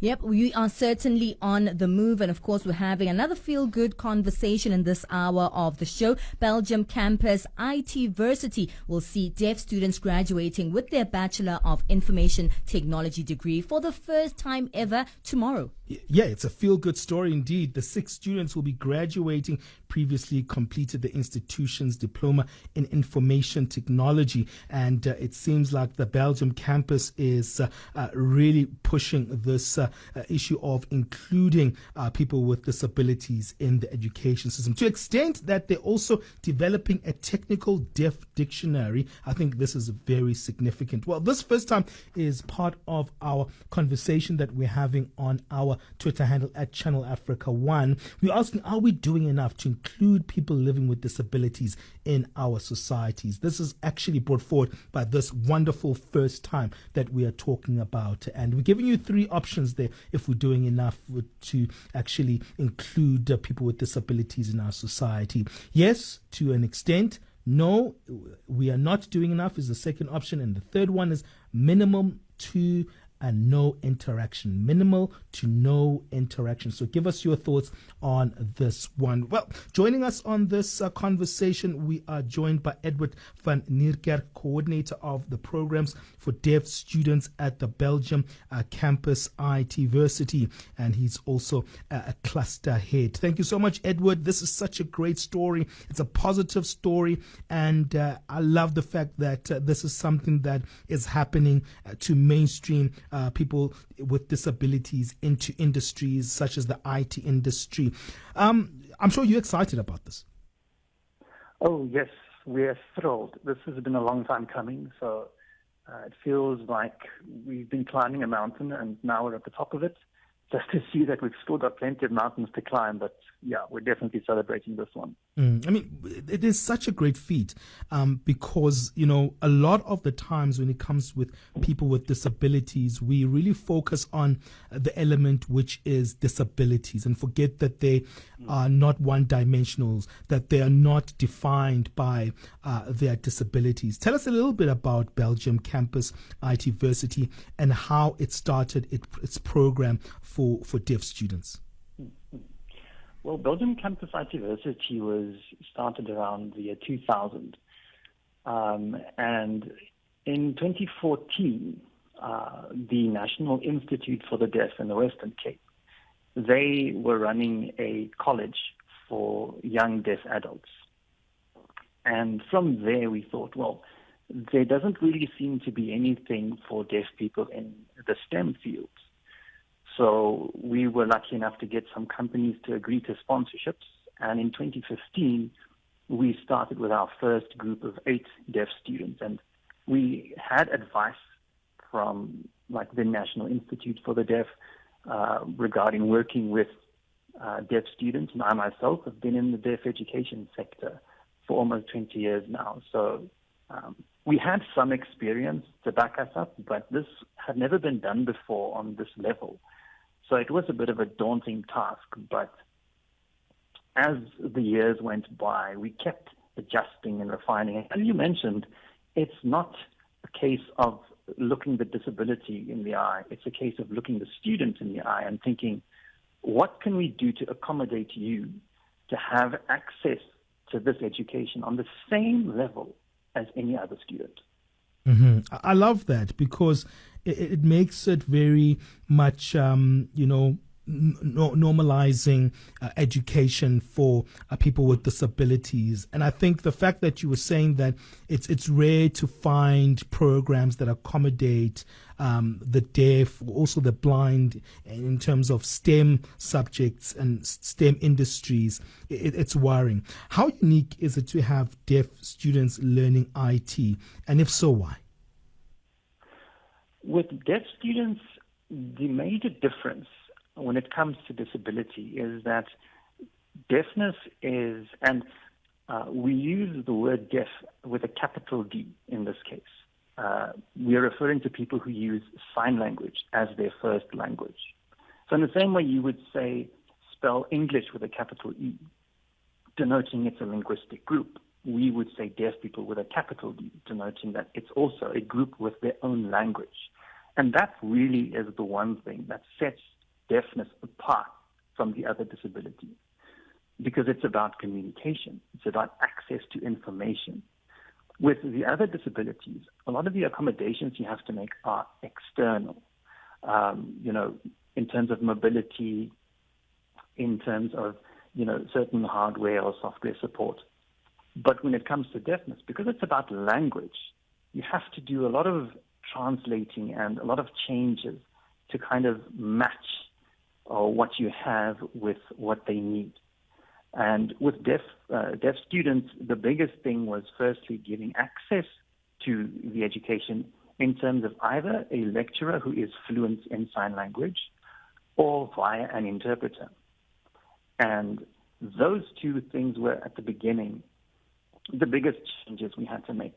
Yep, we are certainly on the move. And of course, we're having another feel-good conversation in this hour of the show. Belgium Campus iTversity will see deaf students graduating with their Bachelor of Information Technology degree for the first time ever tomorrow. Yeah, it's a feel-good story indeed. The 6 students will be graduating, previously completed the institution's diploma in information technology. And it seems like the Belgium campus is really pushing this issue of including people with disabilities in the education system, to the extent that they're also developing a technical deaf dictionary. I think this is very significant. Well, this first time is part of our conversation that we're having on our Twitter handle at Channel Africa 1. We're asking, are we doing enough to include people living with disabilities in our societies? This is actually brought forward by this wonderful first time that we are talking about. And we're giving you 3 options there if we're doing enough to actually include people with disabilities in our society. Yes, to an extent. No, we are not doing enough is the second option. And the third one is minimum to and no interaction. Minimal to no interaction. So give us your thoughts on this one. Well, joining us on this conversation, we are joined by Edward van Nierkerk, coordinator of the programs for deaf students at the Belgium Campus iTversity, and he's also a cluster head. Thank you so much, Edward. This is such a great story. It's a positive story, and I love the fact that this is something that is happening to mainstream people with disabilities into industries such as the IT industry. I'm sure you're excited about this. Oh, yes, we're thrilled. This has been a long time coming, so it feels like we've been climbing a mountain and now we're at the top of it. Just to see that we've still got plenty of mountains to climb, but yeah, we're definitely celebrating this one. I mean, it is such a great feat because, you know, a lot of the times when it comes with people with disabilities, we really focus on the element which is disabilities and forget that they are not one-dimensional, that they are not defined by their disabilities. Tell us a little bit about Belgium Campus iTversity and how it started its program for deaf students. Well, Belgium Campus iTversity was started around the year 2000. And in 2014, the National Institute for the Deaf in the Western Cape, they were running a college for young deaf adults. And from there we thought, well, there doesn't really seem to be anything for deaf people in the STEM fields. So we were lucky enough to get some companies to agree to sponsorships. And in 2015, we started with our first group of 8 deaf students. And we had advice from like the National Institute for the Deaf regarding working with deaf students. And I myself have been in the deaf education sector for almost 20 years now. So we had some experience to back us up, but this had never been done before on this level. So it was a bit of a daunting task, but as the years went by, we kept adjusting and refining it. As you mentioned, it's not a case of looking the disability in the eye. It's a case of looking the student in the eye and thinking, what can we do to accommodate you to have access to this education on the same level as any other student? Mm-hmm. I love that because it makes it very much, normalizing education for people with disabilities. And I think the fact that you were saying that it's rare to find programs that accommodate the deaf, also the blind, in terms of STEM subjects and STEM industries, it's worrying. How unique is it to have deaf students learning IT? And if so, why? With deaf students, the major difference when it comes to disability is that deafness is, and we use the word deaf with a capital D in this case. We are referring to people who use sign language as their first language. So in the same way you would say, spell English with a capital E, denoting it's a linguistic group, we would say deaf people with a capital D, denoting that it's also a group with their own language. And that really is the one thing that sets deafness apart from the other disabilities, because it's about communication. It's about access to information. With the other disabilities, a lot of the accommodations you have to make are external, in terms of mobility, in terms of, certain hardware or software support. But when it comes to deafness, because it's about language, you have to do a lot of translating and a lot of changes to kind of match what you have with what they need. And with deaf students, the biggest thing was firstly giving access to the education in terms of either a lecturer who is fluent in sign language or via an interpreter. And those two things were at the beginning the biggest changes we had to make.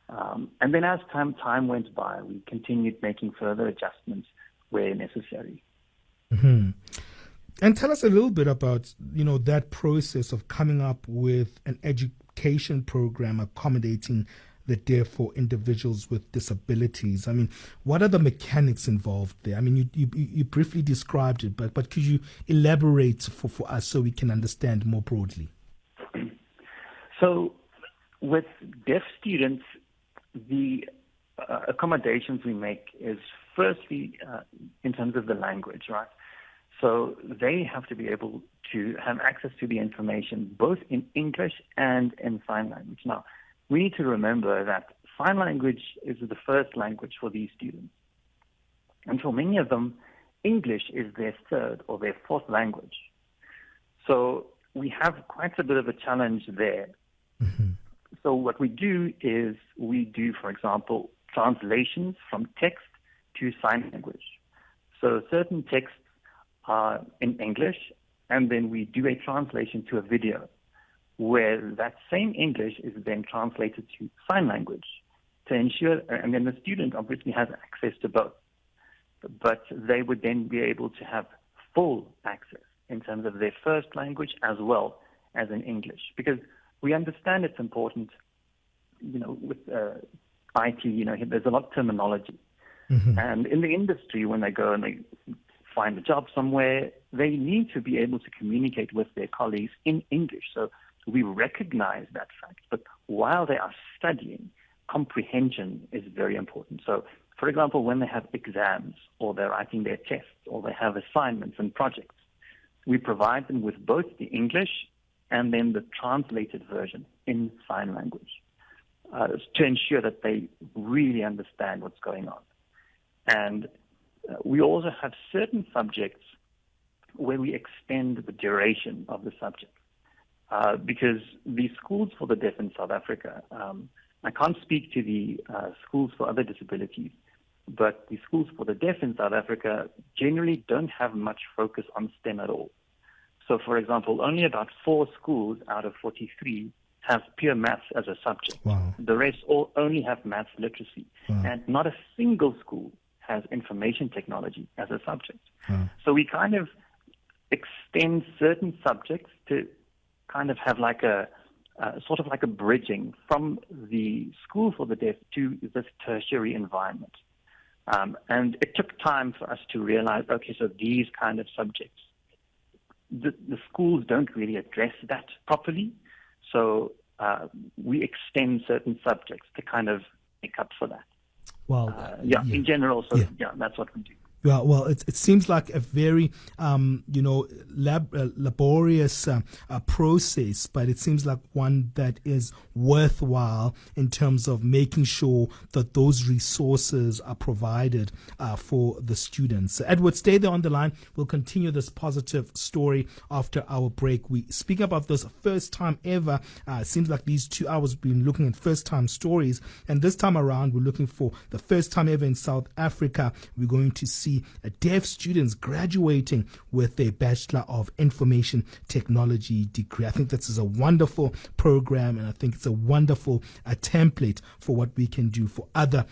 And then as time went by, we continued making further adjustments where necessary. Mm-hmm. And tell us a little bit about, that process of coming up with an education program accommodating the deaf for individuals with disabilities. I mean, what are the mechanics involved there? I mean, you briefly described it, but could you elaborate for us so we can understand more broadly? So with deaf students, the accommodations we make is firstly in terms of the language, right? So they have to be able to have access to the information both in English and in sign language. Now, we need to remember that sign language is the first language for these students. And for many of them, English is their third or their fourth language. So we have quite a bit of a challenge there. Mm-hmm. So what we do is for example, translations from text to sign language. So certain texts are in English, and then we do a translation to a video where that same English is then translated to sign language to ensure, and then the student obviously has access to both, but they would then be able to have full access in terms of their first language as well as in English, because we understand it's important, with IT, there's a lot of terminology. Mm-hmm. And in the industry, when they go and they find a job somewhere, they need to be able to communicate with their colleagues in English. So we recognize that fact. But while they are studying, comprehension is very important. So, for example, when they have exams or they're writing their tests or they have assignments and projects, we provide them with both the English and then the translated version in sign language to ensure that they really understand what's going on. And we also have certain subjects where we extend the duration of the subject. Because the schools for the deaf in South Africa, I can't speak to the schools for other disabilities, but the schools for the deaf in South Africa generally don't have much focus on STEM at all. So, for example, only about 4 schools out of 43 have pure maths as a subject. Wow. The rest all only have maths literacy. Wow. And not a single school has information technology as a subject. Wow. So we kind of extend certain subjects to kind of have like a sort of like a bridging from the school for the deaf to this tertiary environment. And it took time for us to realize, okay, so these kind of subjects, the schools don't really address that properly. So we extend certain subjects to kind of make up for that. Well, in general, so that's what we do. Yeah, well, it seems like a very, laborious process, but it seems like one that is worthwhile in terms of making sure that those resources are provided for the students. So Edward, stay there on the line. We'll continue this positive story after our break. We speak about this first time ever. It seems like these 2 hours we've been looking at first time stories, and this time around we're looking for the first time ever in South Africa. We're going to see deaf students graduating with a Bachelor of Information Technology degree. I think this is a wonderful program, and I think it's a wonderful template for what we can do for other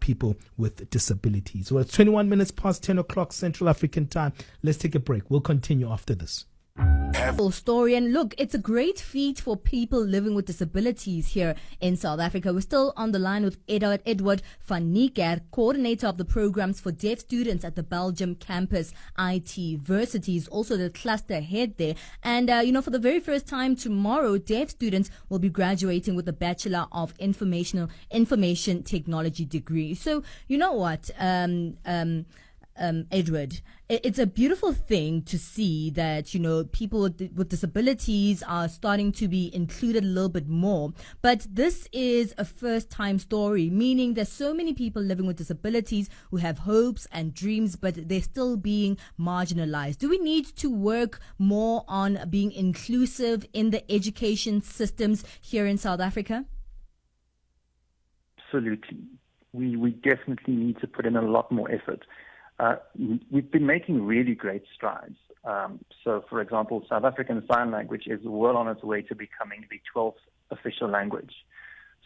people with disabilities. Well, it's 21 minutes past 10 o'clock Central African time. Let's take a break. We'll continue after this. Story. And look, it's a great feat for people living with disabilities here in South Africa. We're still on the line with Edward van Niekerk, coordinator of the programs for deaf students at the Belgium Campus iTversity. He's also the cluster head there. And, for the very first time tomorrow, deaf students will be graduating with a Bachelor of Information Technology degree. So, you know what, Edward, it's a beautiful thing to see that, people with disabilities are starting to be included a little bit more. But this is a first-time story, meaning there's so many people living with disabilities who have hopes and dreams, but they're still being marginalized. Do we need to work more on being inclusive in the education systems here in South Africa? Absolutely. We definitely need to put in a lot more effort. We've been making really great strides. So, for example, South African Sign Language is well on its way to becoming the 12th official language.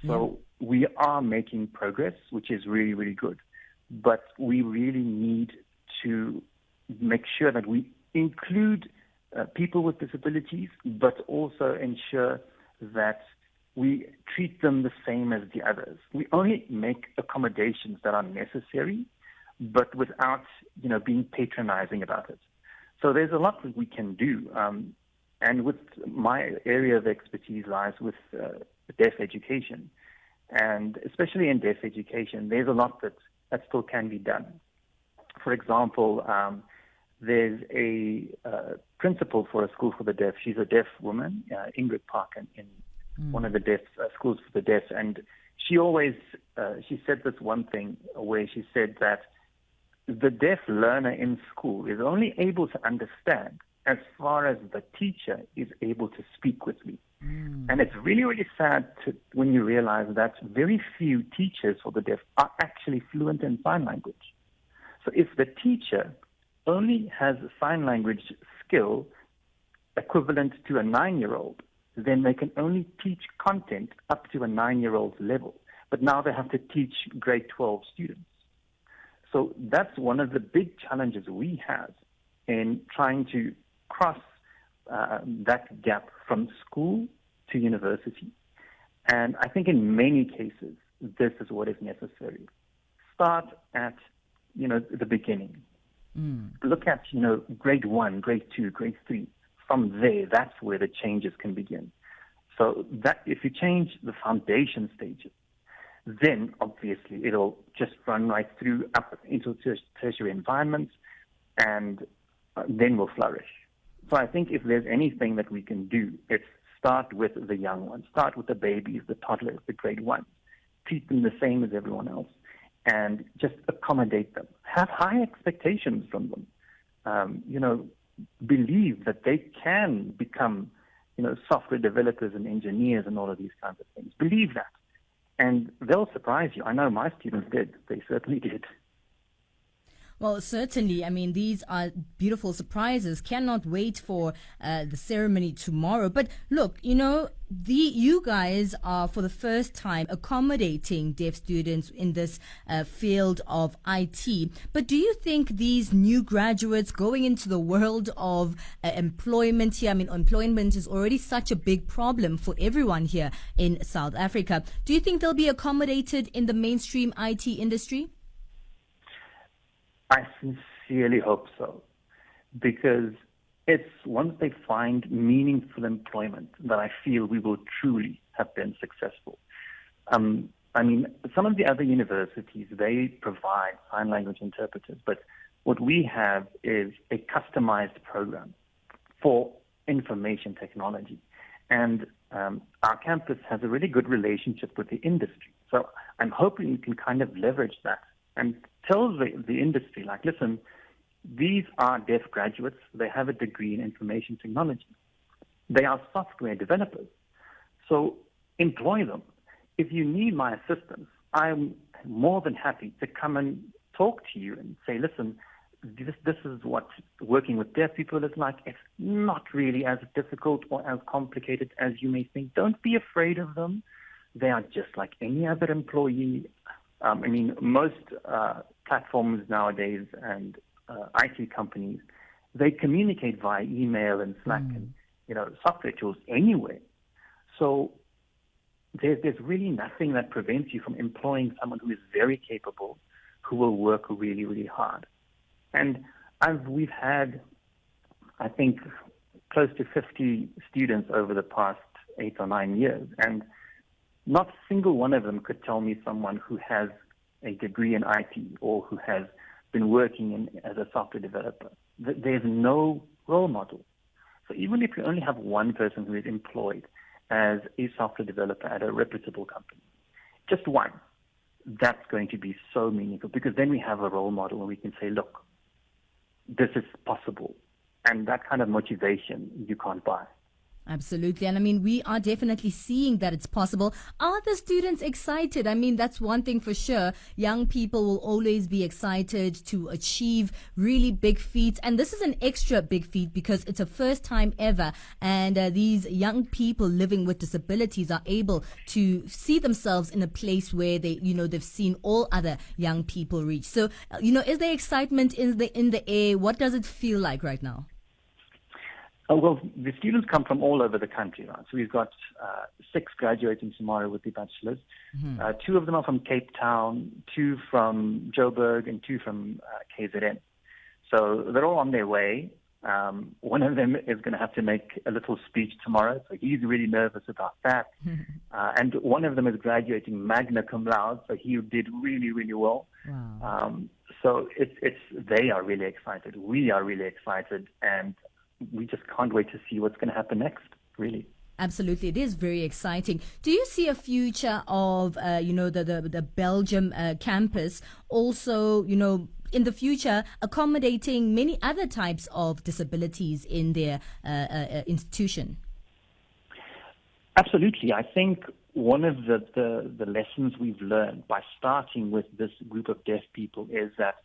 So we are making progress, which is really, really good. But we really need to make sure that we include people with disabilities, but also ensure that we treat them the same as the others. We only make accommodations that are necessary, but without, being patronizing about it. So there's a lot that we can do. And with my area of expertise lies with deaf education. And especially in deaf education, there's a lot that still can be done. For example, there's a principal for a school for the deaf. She's a deaf woman, Ingrid Parker, in one of the deaf schools for the deaf. And she always, she said this one thing where she said that the deaf learner in school is only able to understand as far as the teacher is able to speak with me. And it's really, really sad when you realize that very few teachers for the deaf are actually fluent in sign language. So if the teacher only has a sign language skill equivalent to a 9-year-old, then they can only teach content up to a 9-year-old's level. But now they have to teach grade 12 students. So that's one of the big challenges we have in trying to cross that gap from school to university. And I think in many cases, this is what is necessary. Start at, the beginning. Look at, grade 1, grade 2, grade 3. From there, that's where the changes can begin. So that if you change the foundation stages, then obviously it'll just run right through up into tertiary environments, and then we'll flourish. So I think if there's anything that we can do, it's start with the young ones, start with the babies, the toddlers, the grade 1, treat them the same as everyone else, and just accommodate them. Have high expectations from them. Believe that they can become, software developers and engineers and all of these kinds of things. Believe that. And they'll surprise you. I know my students did. They certainly did. Well, certainly. I mean, these are beautiful surprises. Cannot wait for the ceremony tomorrow. But look, you guys are for the first time accommodating deaf students in this field of IT. But do you think these new graduates going into the world of employment here, employment is already such a big problem for everyone here in South Africa. Do you think they'll be accommodated in the mainstream IT industry? I sincerely hope so, because it's once they find meaningful employment that I feel we will truly have been successful. Some of the other universities, they provide sign language interpreters, but what we have is a customized program for information technology. And our campus has a really good relationship with the industry. So I'm hoping we can kind of leverage that and tell the industry, like, listen, these are deaf graduates. They have a degree in information technology. They are software developers. So employ them. If you need my assistance, I'm more than happy to come and talk to you and say, listen, this is what working with deaf people is like. It's not really as difficult or as complicated as you may think. Don't be afraid of them. They are just like any other employee. Most platforms nowadays and IT companies, They communicate via email and Slack and, software tools anyway. So there's really nothing that prevents you from employing someone who is very capable, who will work really, really hard. And we've had, I think, close to 50 students over the past 8 or 9 years, and not a single one of them could tell me someone who has a degree in IT or who has been working as a software developer. There's no role model. So even if you only have one person who is employed as a software developer at a reputable company, just one, that's going to be so meaningful, because then we have a role model and we can say, look, this is possible. And that kind of motivation you can't buy. Absolutely. And I mean, we are definitely seeing that it's possible. Are the students excited? I mean, that's one thing for sure. Young people will always be excited to achieve really big feats. And this is an extra big feat because it's a first time ever. And these young people living with disabilities are able to see themselves in a place where they've seen all other young people reach. So, is there excitement in the air? What does it feel like right now? Well, the students come from all over the country, right? So we've got 6 graduating tomorrow with the bachelors. 2 of them are from Cape Town, 2 from Joburg, and 2 from KZN. So they're all on their way. One of them is going to have to make a little speech tomorrow, so he's really nervous about that. And one of them is graduating magna cum laude, so he did really, really well. Wow. So they are really excited. We are really excited, and we just can't wait to see what's going to happen next, really. Absolutely. It is very exciting. Do you see a future of, the Belgium campus also, in the future accommodating many other types of disabilities in their institution? Absolutely. I think one of the lessons we've learned by starting with this group of deaf people is that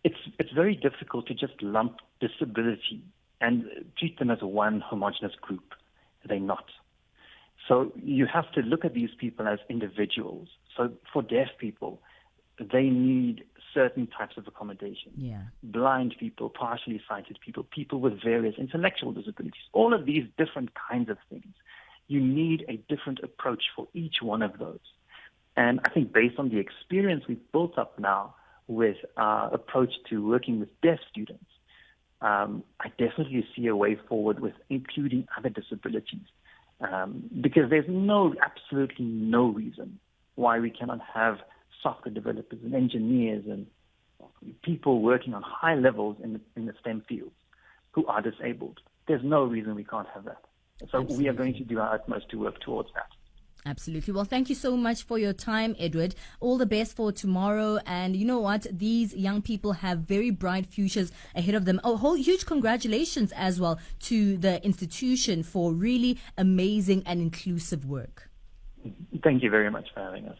it's very difficult to just lump disability and treat them as one homogeneous group. They're not. So you have to look at these people as individuals. So for deaf people, they need certain types of accommodation. Yeah. Blind people, partially sighted people, people with various intellectual disabilities, all of these different kinds of things. You need a different approach for each one of those. And I think based on the experience we've built up now with our approach to working with deaf students, I definitely see a way forward with including other disabilities, because there's absolutely no reason why we cannot have software developers and engineers and people working on high levels in the STEM fields who are disabled. There's no reason we can't have that. So Absolutely. We are going to do our utmost to work towards that. Absolutely. Well, thank you so much for your time, Edward. All the best for tomorrow. And you know what? These young people have very bright futures ahead of them. Huge congratulations as well to the institution for really amazing and inclusive work. Thank you very much for having us.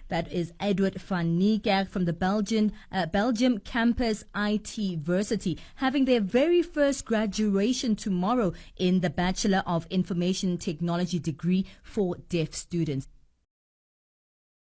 That is Edward van Niekerk from the Belgium Campus iTversity, having their very first graduation tomorrow in the Bachelor of Information Technology degree for deaf students.